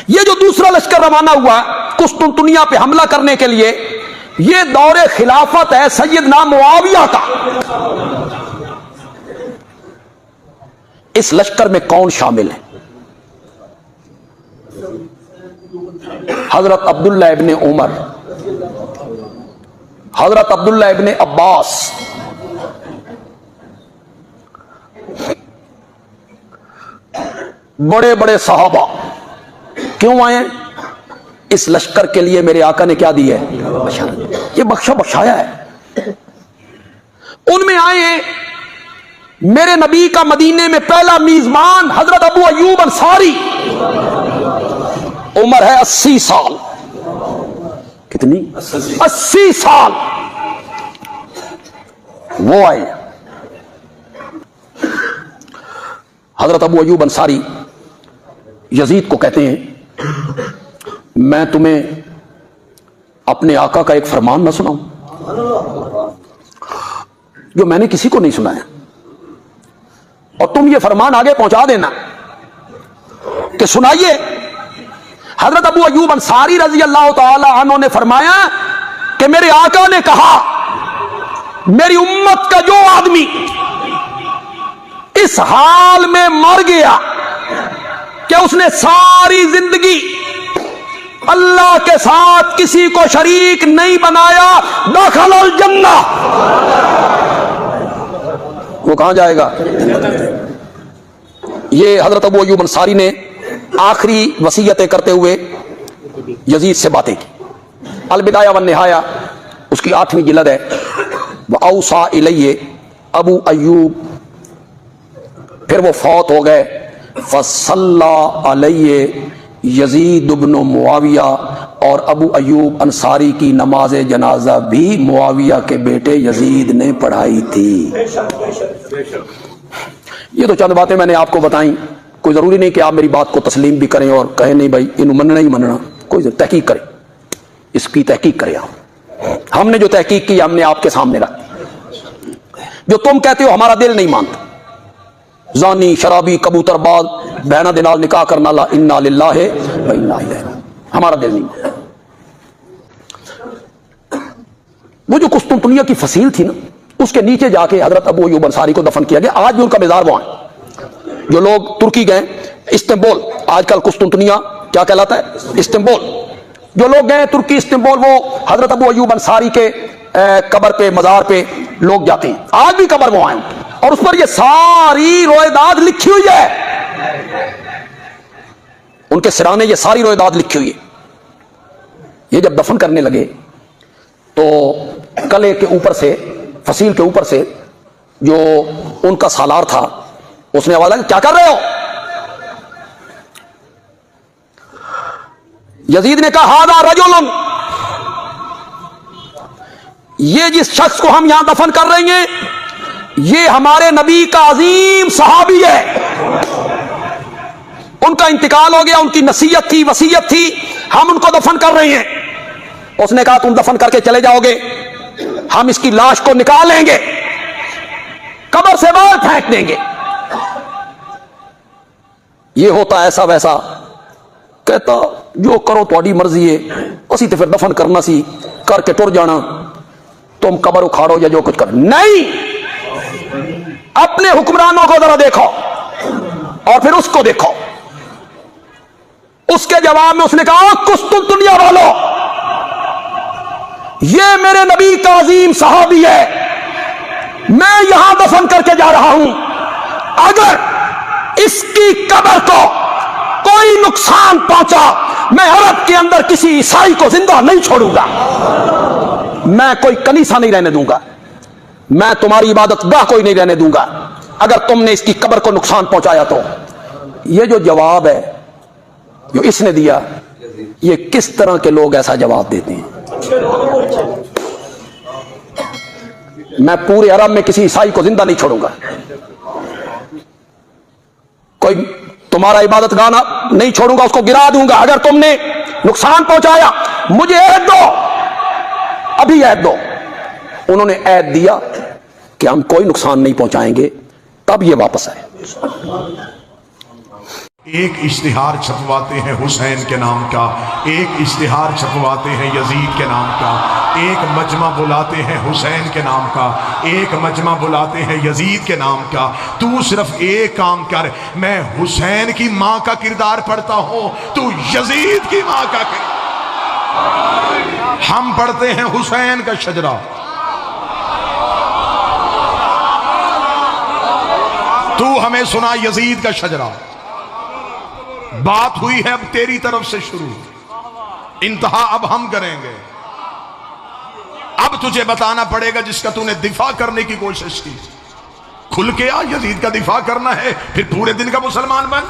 ये जो दूसरा लश्कर रवाना हुआ कुस्तुनतुनिया पे हमला करने के लिए, ये दौरे खिलाफत है सैयदना मुआविया का। इस लश्कर में कौन शामिल है? हजरत अब्दुल्ला इब्ने उमर, हजरत अब्दुल्ला इब्ने अब्बास, बड़े बड़े सहाबा। क्यों आए? इस लश्कर के लिए मेरे आका ने क्या दिया है? ये बख्शा बख्शाया है। उनमें आए हैं मेरे नबी का मदीने में पहला मेजबान हजरत अबू अयूब अंसारी। उम्र है 80 साल। कितनी? 80 साल। वो आए हजरत अबू अयूब अंसारी यजीद को कहते हैं, मैं तुम्हें अपने आका का एक फरमान ना सुनाऊं जो मैंने किसी को नहीं सुनाया, और तुम ये फरमान आगे पहुंचा देना कि सुनाइए। हजरत अबू अयूब अंसारी रजी अल्लाह तआला अन्हु ने फरमाया कि मेरे आका ने कहा, मेरी उम्मत का जो आदमी इस हाल में मर गया कि उसने सारी जिंदगी अल्लाह के साथ किसी को शरीक नहीं बनाया, दखलल जन्नह, वो कहां जाएगा? ये हजरत अबू अयूब अंसारी ने आखिरी वसीयतें करते हुए यजीद से बातें की। अल बिदाया वन निहाया उसकी 8वीं जिल्द है। वह औसा इलैये अबू अयूब, फिर वो फौत हो गए। फसल्ला अलैये यजीद इब्न मुआविया, और अबू अयूब अंसारी की नमाज जनाजा भी मुआविया के बेटे यजीद ने पढ़ाई थी। ये तो चंद बातें मैंने आपको बताई। कोई जरूरी नहीं कि आप मेरी बात को तस्लीम भी करें और कहें नहीं भाई इन मनना ही मनना। कोई तहकीक करें, इसकी तहकीक करें आप। हमने जो तहकीक की हमने आपके सामने रखी। जो तुम कहते हो हमारा दिल नहीं मानता, जानी शराबी कबूतरबाज बहना दे नाल निकाह करना ला इन्ना लिल्लाहि व इन्ना इलैहि, हमारा दिल नहीं मानता। वो जो कुस्तुनतुनिया की फसील थी ना, उसके नीचे जाके हजरत अबू अयूब अंसारी को दफन किया गया। आज भी उनका मज़ार वहां है। जो लोग तुर्की गए, इस्तांबुल, आजकल कुस्तुनतुनिया क्या कहलाता है? इस्तांबुल। जो लोग गए तुर्की इस्तांबुल, वो हजरत अबू अयूब अंसारी के कब्र पे, मज़ार पे लोग जाते हैं। आज भी कब्र वहां है और उस पर ये सारी रोएदाद लिखी हुई है। उनके सिराने ये सारी रोएदाद लिखी हुई है। ये जब दफन करने लगे तो कले के ऊपर से, फसील के ऊपर से जो उनका सालार था, उसने आवाज लगा, क्या कर रहे हो? यजीद ने कहा, हादा रजुलन, ये जिस शख्स को हम यहां दफन कर रहे हैं ये हमारे नबी का अजीम सहाबी है। उनका इंतकाल हो गया, उनकी नसीहत थी, वसीयत थी, हम उनको दफन कर रहे हैं। उसने कहा तुम दफन करके चले जाओगे, हम इसकी लाश को निकाल लेंगे, कब्र से बाहर फेंक देंगे। ये होता ऐसा वैसा। कहता जो करो तुम्हारी मर्जी है, असी तो फिर दफन करना सी, करके टुर जाना, तुम कब्र उखाड़ो या जो कुछ करो। नहीं, अपने हुक्मरानों को जरा देखो और फिर उसको देखो। उसके जवाब में उसने कहा, कुस्तुनतुनिया वालों, ये मेरे नबी का अजीम सहाबी है, मैं यहां दफन करके जा रहा हूं। अगर इसकी कब्र को कोई नुकसान पहुंचा, मैं अरब के अंदर किसी ईसाई को जिंदा नहीं छोड़ूंगा, मैं कोई कलीसा नहीं रहने दूंगा, मैं तुम्हारी इबादत गाह कोई नहीं रहने दूंगा अगर तुमने इसकी कब्र को नुकसान पहुंचाया तो। ये जो जवाब है जो इसने दिया, ये किस तरह के लोग ऐसा जवाब देते हैं? मैं पूरे अरब में किसी ईसाई को जिंदा नहीं छोड़ूंगा, कोई तुम्हारा इबादत गाना नहीं छोड़ूंगा, उसको गिरा दूंगा अगर तुमने नुकसान पहुंचाया। मुझे ऐद दो, अभी ऐद दो। उन्होंने ऐद दिया कि हम कोई नुकसान नहीं पहुंचाएंगे, तब ये वापस आए। एक इश्तिहार छपवाते हैं हुसैन के नाम का, एक इश्तिहार छपवाते हैं यजीद के नाम का, एक मजमा बुलाते हैं हुसैन के नाम का, एक मजमा बुलाते हैं यजीद के नाम का। तू सिर्फ एक काम कर, मैं हुसैन की माँ का किरदार पढ़ता हूँ, तू यजीद की माँ का किरदार। हम पढ़ते हैं हुसैन का शजरा, तू हमें सुना यजीद का शजरा। बात हुई है अब तेरी तरफ से शुरू, इंतहा अब हम करेंगे। अब तुझे बताना पड़ेगा जिसका तूने दिफा करने की कोशिश की। खुल के आ, यजीद का दिफा करना है, फिर पूरे दिन का मुसलमान बन।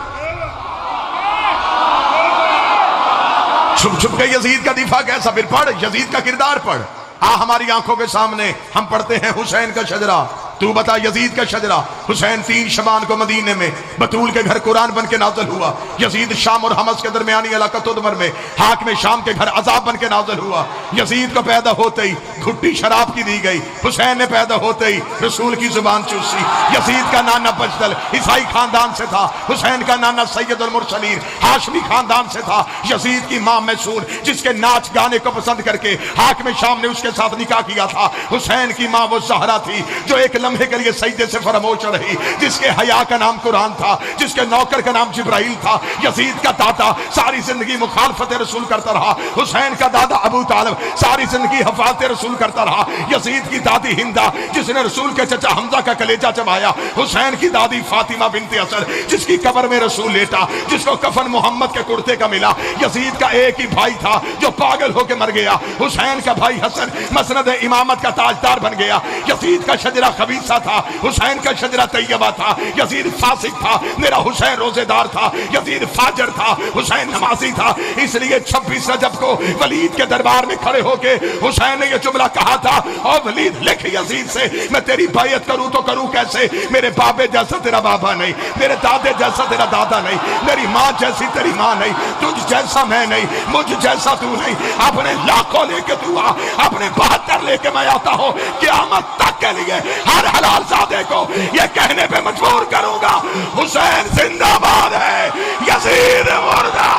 छुप छुप के यजीद का दिफा कैसा, फिर पढ़ यजीद का किरदार पढ़। आ हमारी आंखों के सामने हम पढ़ते हैं हुसैन का शजरा, तू बता यजीद का शजरा। हुसैन 3 शबान को मदीने में बतूल के घर कुरान बन के नाज़िल हुआ। यजीद शाम और हमस के दरमियानी इलाका तुदमर में हाकिम शाम के घर अजाब बन के नाज़िल हुआ। यजीद को पैदा होते ही घुट्टी शराब की दी गई, हुसैन ने पैदा होते ही रसूल की जुबान चूसी। यजीद का नाना बजदल ईसाई खानदान से था, हुसैन का नाना सैयद उल मुरसलीन हाशमी खानदान से था। यजीद की मां मैसूर जिसके नाच गाने को पसंद करके हाकिम शाम ने उसके साथ निकाह किया था। हुसैन की मां वो ज़हरा थी जो एक लम्हे के लिए सजदे से फरामोश रही, जिसके हया का नाम कुरान था, जिसके नौकर का नाम जिब्राइल था। यजीद का दादा सारी जिंदगी मुखालफत रसूल करता रहा। हुसैन का दादा अबू तालिब सारी जिंदगी हिफाजत रसूल करता रहा। यजीद की दादी हिंदा जिसने रसूल के चचा हमजा का कलेजा चबाया। हुसैन की दादी फातिमा बिनते असद जिसकी कब्र में रसूल लेटा, जिसको कफन मोहम्मद के कुर्ते का मिला। यजीद का एक ही भाई था जो पागल होकर मर गया। हुसैन का भाई हसन मसनद इमामत का ताजदार बन गया। यजीद का शजरा खबीसा था, हुसैन का शजरा तैयबा था। यजीद फासिक था, मेरा हुसैन रोजेदार था। यजीद फाजर था, हुसैन नमाजी था। इसलिए 26 रजब को वलीद के दरबार में खड़े होके हुसैन ने यह जुमला कहा था, और वलीद लिख यजीद से, मैं तेरी बैयत करूं तो करूं कैसे, मेरे बाबे जैसा तेरा बाबा नहीं, मेरे दादे जैसा तेरा दादा नहीं, मेरी माँ जैसी तेरी माँ नहीं, तुझ जैसा मैं नहीं, मुझ जैसा तू नहीं। अपने लाखों लेके तू आ, अपने 72 लेके मैं आता हूं। क़यामत तक के लिए हर हलाल ज़ादे को ये कहने पे मजबूर करूंगा, हुसैन जिंदाबाद है, यजीद मुर्दा।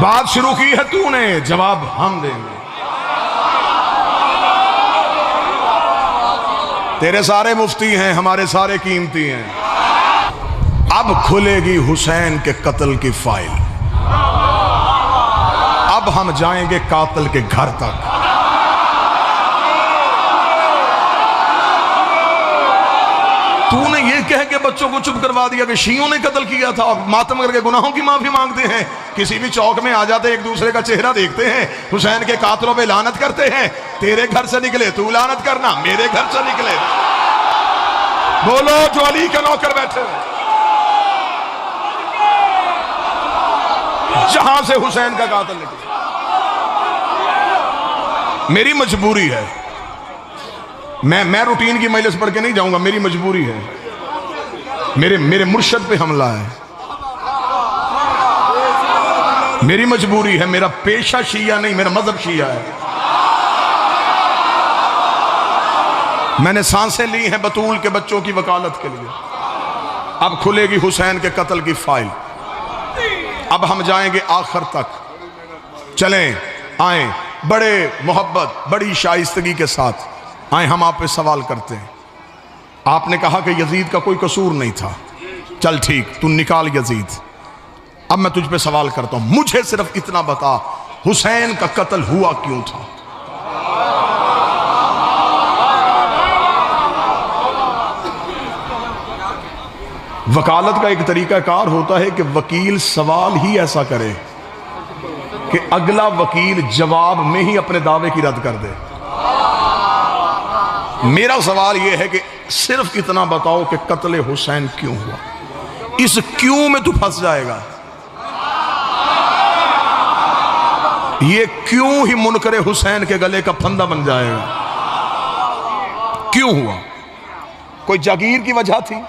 बात शुरू की है तूने, जवाब हम देंगे। तेरे सारे मुफ्ती हैं, हमारे सारे कीमती हैं। अब खुलेगी हुसैन के कत्ल की फाइल, अब हम जाएंगे कातिल के घर तक। तूने ये कह के बच्चों को चुप करवा दिया कि शियों ने कत्ल किया था, मातम करके गुनाहों की माफी मांगते हैं। किसी भी चौक में आ जाते एक दूसरे का चेहरा देखते हैं, हुसैन के कातलों पे लानत करते हैं। तेरे घर से निकले तू लानत करना, मेरे घर से निकले बोलो जो अली के नौकर बैठे जहां से हुसैन का कातिल निकले। मेरी मजबूरी है, मैं रूटीन की मजलिस पढ़ के नहीं जाऊंगा, मेरी मजबूरी है। मेरे मुर्शद पे हमला है, मेरी मजबूरी है। मेरा पेशा शिया नहीं, मेरा मजहब शिया है। मैंने सांसें ली हैं बतूल के बच्चों की वकालत के लिए। अब खुलेगी हुसैन के कत्ल की फाइल, अब हम जाएंगे आखिर तक। चलें, आए, बड़े मोहब्बत बड़ी शाइस्तगी के साथ आए, हम आप पे सवाल करते हैं। आपने कहा कि यजीद का कोई कसूर नहीं था, चल ठीक, तू निकाल यजीद। अब मैं तुझ पे सवाल करता हूं, मुझे सिर्फ इतना बता, हुसैन का कत्ल हुआ क्यों था? वकालत का एक तरीकाकार होता है कि वकील सवाल ही ऐसा करे कि अगला वकील जवाब में ही अपने दावे की रद्द कर दे। मेरा सवाल यह है कि सिर्फ इतना बताओ कि कत्ल हुसैन क्यों हुआ। इस क्यों में तू फंस जाएगा। ये क्यों ही मुनकरे हुसैन के गले का फंदा बन जाएगा। क्यों हुआ? कोई जागीर की वजह थी,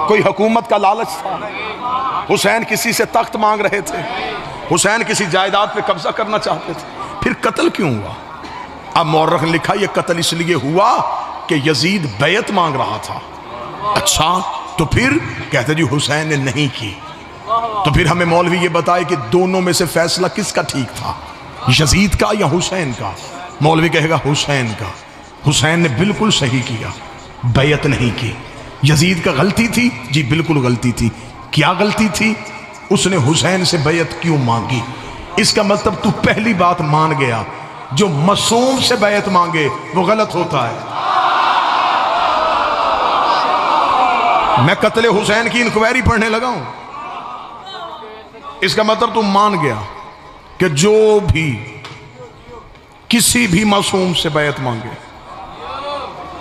कोई हुकूमत का लालच था, हुसैन किसी से तख्त मांग रहे थे, हुसैन किसी जायदाद पे कब्जा करना चाहते थे, फिर कत्ल क्यों हुआ? अब मौर्रख ने लिखा यह कत्ल इसलिए हुआ कि यजीद बैत मांग रहा था। अच्छा, तो फिर कहते जी हुसैन ने नहीं की। तो फिर हमें मौलवी ये बताए कि दोनों में से फैसला किसका ठीक था, यजीद का या हुसैन का? मौलवी कहेगा हुसैन का। हुसैन ने बिल्कुल सही किया, बैयत नहीं की। यजीद का गलती थी? जी बिल्कुल गलती थी। क्या गलती थी? उसने हुसैन से बैयत क्यों मांगी? इसका मतलब तू पहली बात मान गया, जो मासूम से बैयत मांगे वो गलत होता है। मैं कत्ले हुसैन की इंक्वायरी पढ़ने लगा हूं, इसका मतलब तू मान गया कि जो भी किसी भी मासूम से बैयत मांगे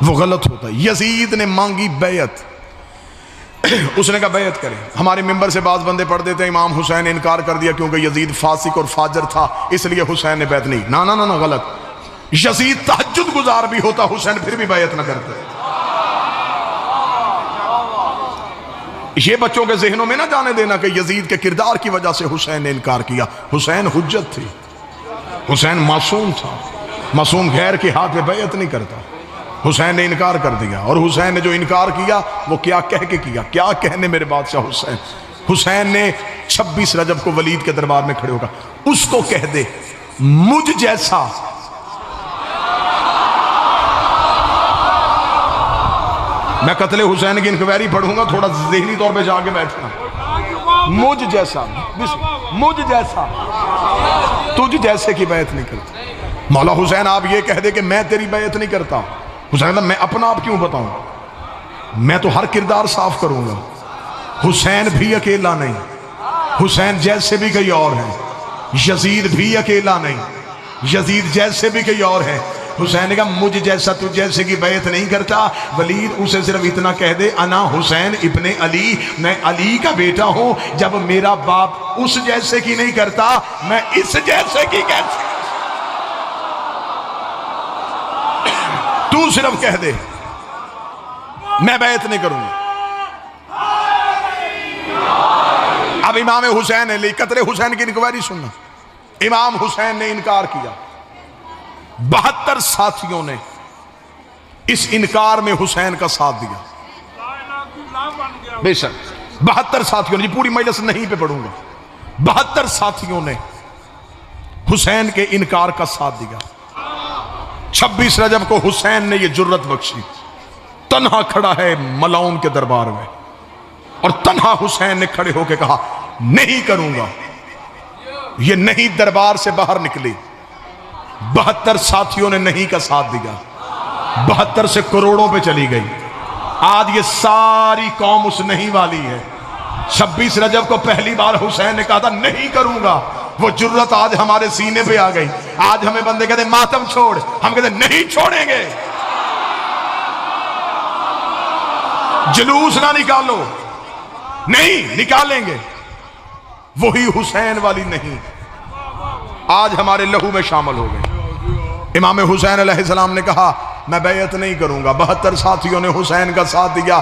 वो गलत होता है। यजीद ने मांगी बैयत, उसने कहा बैयत करें। हमारे मेंबर से बाज बंदे पढ़ देते हैं इमाम हुसैन ने इनकार कर दिया क्योंकि यजीद फासिक और फाजर था, इसलिए हुसैन ने बैयत नहीं। ना ना ना ना, गलत। यजीद तहज्जुद गुजार भी होता, हुसैन फिर भी बैयत ना करते। ये बच्चों के जहनों में ना जाने देना कि यजीद के किरदार की वजह से हुसैन ने इनकार किया। हुसैन हुज्जत थी, हुसैन मासूम था, मासूम गैर के हाथ में बैयत नहीं करता। हुसैन ने इनकार कर दिया, और हुसैन ने जो इनकार किया वो क्या कह के किया, क्या कहने मेरे बादशाह हुसैन। हुसैन ने 26 रजब को वलीद के दरबार में खड़े होकर उसको कह दे मुझ जैसा मैं कत्ले हुसैन की इंक्वायरी पढ़ूंगा, थोड़ा ज़हनी तौर पे जाके बैठना। मुझ जैसा, मुझ जैसा, तुझ जैसे की बैयत नहीं करता। मौला हुसैन आप ये कह दे कि मैं तेरी बैयत नहीं करता, हुसैन मैं अपना आप क्यों बताऊं, मैं तो हर किरदार साफ करूंगा। हुसैन भी अकेला नहीं, हुसैन जैसे भी कई और हैं। यजीद भी अकेला नहीं, यजीद जैसे भी कई और हैं। हुसैन ने कहा मुझ जैसा तुझ जैसे की बैयत नहीं करता। वलीद उसे सिर्फ इतना कह दे अना हुसैन इब्ने अली, मैं अली का बेटा हूं। जब मेरा बाप उस जैसे की नहीं करता, मैं इस जैसे की कैसे? तू सिर्फ कह दे मैं बैयत नहीं करूंगा। अब इमाम हुसैन ने कत्ले हुसैन की इंक्वायरी सुनना। इमाम हुसैन ने इनकार किया, 72 साथियों ने इस इनकार में हुसैन का साथ दिया। बेशक 72 साथियों ने, पूरी मजलिस नहीं पे पढ़ूंगा, 72 साथियों ने हुसैन के इनकार का साथ दिया। 26 रजब को हुसैन ने यह जुर्रत बख्शी, तन्हा खड़ा है मलाउन के दरबार में, और तन्हा हुसैन ने खड़े होकर कहा नहीं करूंगा। यह नहीं दरबार से बाहर निकली। 72 साथियों ने नहीं का साथ दिया, 72 से करोड़ों पे चली गई। आज ये सारी कौम उस नहीं वाली है। 26 रजब को पहली बार हुसैन ने कहा था नहीं करूंगा, वो जुर्रत आज हमारे सीने पे आ गई। आज हमें बंदे कहते मातम छोड़, हम कहते नहीं छोड़ेंगे। जुलूस ना निकालो, नहीं निकालेंगे। वही हुसैन वाली नहीं आज हमारे लहू में शामिल हो गई। इमाम हुसैन अलैहिस्सलाम ने कहा मैं बैयत नहीं करूंगा। 72 साथियों ने हुसैन का साथ दिया।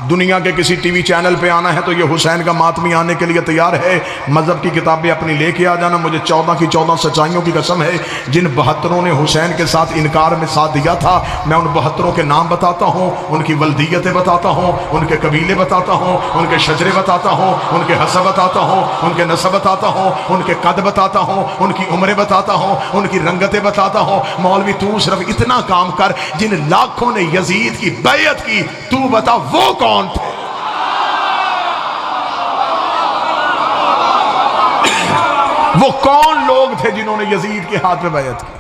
दुनिया के किसी टीवी चैनल पे आना है तो ये हुसैन का मातमी आने के लिए तैयार है। मजहब की किताबें अपनी लेके आ जाना। मुझे 14 की 14 सच्चाइयों की कसम है, जिन 72 ने हुसैन के साथ इनकार में साथ दिया था, मैं उन 72 के नाम बताता हूँ, उनकी वल्दियतें बताता हूँ, उनके कबीले बताता हूँ, उनके शजरे बताता हूँ, उनके हसब बताता हूँ, उनके नसब बताता हूँ, उनके कद बताता हूँ, उनकी उम्रें बताता हूँ, उनकी रंगतें बताता हूँ। मौलवी तू सिर्फ इतना काम कर, जिन लाखों ने यजीद की बैयत की, तू बता वो कौन थे? वो कौन लोग थे जिन्होंने यजीद के हाथ में बैयत की?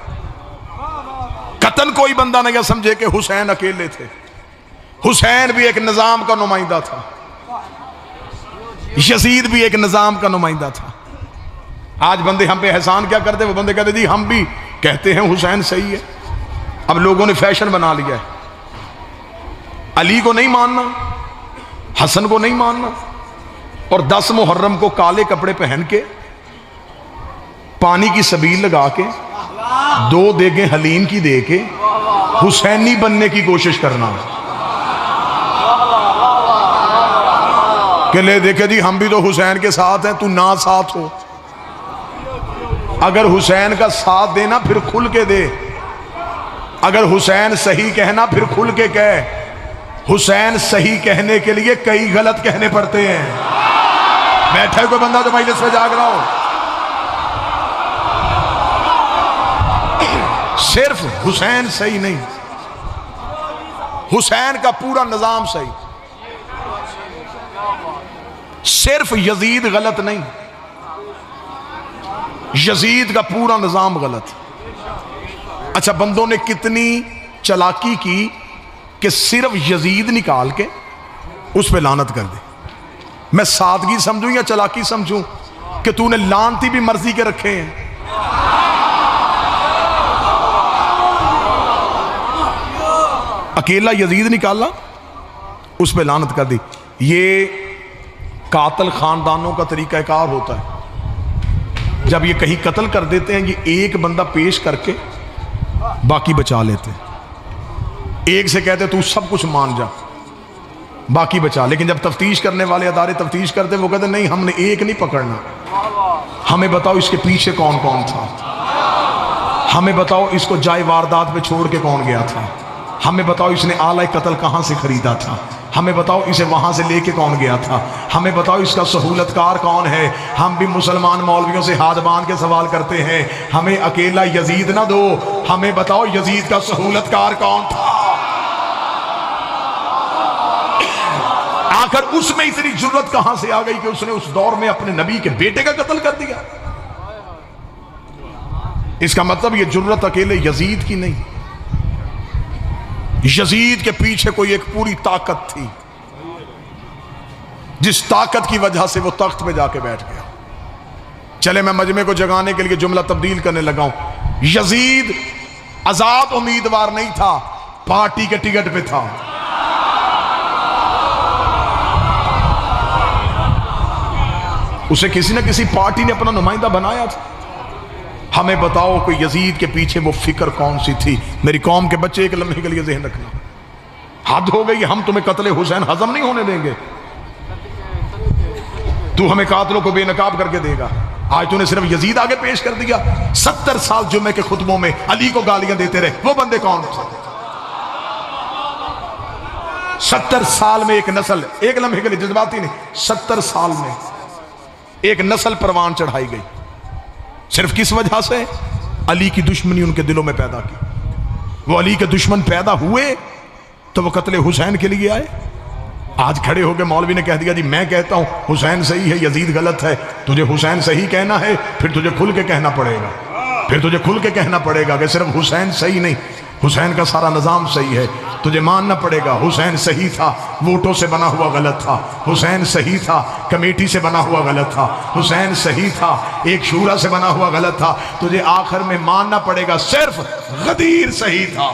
कतन कोई बंदा नहीं समझे कि हुसैन अकेले थे। हुसैन भी एक निजाम का नुमाइंदा था, यजीद भी एक निजाम का नुमाइंदा था। आज बंदे हम पे एहसान क्या करते? वो बंदे कहते जी हम भी कहते हैं हुसैन सही है। अब लोगों ने फैशन बना लिया है, अली को नहीं मानना, हसन को नहीं मानना, और 10 मुहर्रम को काले कपड़े पहन के पानी की सबील लगा के 2 देगे हलीम की दे के हुसैनी बनने की कोशिश करना कि ले देखे जी हम भी तो हुसैन के साथ हैं, तू ना साथ हो। अगर हुसैन का साथ देना फिर खुल के दे, अगर हुसैन सही कहना फिर खुल के कह। हुसैन सही कहने के लिए कई गलत कहने पड़ते हैं। बैठा है कोई बंदा जो मजलिस में जाग रहा हो? सिर्फ हुसैन सही नहीं, हुसैन का पूरा निजाम सही। सिर्फ यजीद गलत नहीं, यजीद का पूरा निजाम गलत। अच्छा, बंदों ने कितनी चालाकी की कि सिर्फ यजीद निकाल के उस पे लानत कर दी। मैं सादगी समझूं या चालाकी समझूं कि तूने लानती भी मर्जी के रखे हैं। अकेला यजीद निकाला, उस पे लानत कर दी। ये कातल खानदानों का तरीकाकार होता है। जब ये कहीं कत्ल कर देते हैं, ये एक बंदा पेश करके बाकी बचा लेते हैं। एक से कहते तू सब कुछ मान जा, बाकी बचा। लेकिन जब तफ्तीश करने वाले अदारे तफ्तीश करते, वो कहते नहीं, हमने एक नहीं पकड़ना, हमें बताओ इसके पीछे कौन कौन था, हमें बताओ इसको जाए वारदात पे छोड़ के कौन गया था, हमें बताओ इसने आला कत्ल कहां से खरीदा था, हमें बताओ इसे वहां से लेके कौन गया था, हमें बताओ इसका सहूलतकार कौन है। हम भी मुसलमान मौलवियों से हाथ बांध के सवाल करते हैं, हमें अकेला यजीद ना दो, हमें बताओ यजीद का सहूलतकार कौन था। आखिर उसमें इतनी जुर्रत कहां से आ गई कि उसने उस दौर में अपने नबी के बेटे का कत्ल कर दिया। इसका मतलब यह जुर्रत अकेले यजीद की नहीं, यजीद के पीछे कोई एक पूरी ताकत थी, जिस ताकत की वजह से वो तख्त पे जाके बैठ गया। चले, मैं मजमे को जगाने के लिए जुमला तब्दील करने लगा हूं। यजीद आजाद उम्मीदवार नहीं था, पार्टी के टिकट पे था। उसे किसी न किसी पार्टी ने अपना नुमाइंदा बनाया था। हमें बताओ कोई यजीद के पीछे वो फिक्र कौन सी थी। मेरी कौम के बच्चे एक लम्हे के लिए ज़हन रखना, हद हो गई, हम तुम्हें कत्ले हुसैन हजम नहीं होने देंगे। तू हमें कातलों को बेनकाब करके देगा। आज तूने सिर्फ यजीद आगे पेश कर दिया। 70 साल जुम्मे के खुतबों में अली को गालियां देते रहे, वो बंदे कौन थे? 70 साल में एक नस्ल, एक लम्हे के लिए जज्बाती नहीं, 70 साल में एक नस्ल परवान चढ़ाई गई। सिर्फ किस वजह से? अली की दुश्मनी उनके दिलों में पैदा की। वो अली के दुश्मन पैदा हुए तो वो कत्ले हुसैन के लिए आए। आज खड़े होकर मौलवी ने कह दिया जी मैं कहता हूं हुसैन सही है, यजीद गलत है। तुझे हुसैन सही कहना है, फिर तुझे खुल के कहना पड़ेगा, फिर तुझे खुल के कहना पड़ेगा कि सिर्फ हुसैन सही नहीं, हुसैन का सारा निज़ाम सही है। तुझे मानना पड़ेगा हुसैन सही था, वोटों से बना हुआ गलत था, हुसैन सही था, कमेटी से बना हुआ गलत था, हुसैन सही था, एक शूरा से बना हुआ गलत था। तुझे आखिर में मानना पड़ेगा सिर्फ गदीर सही था।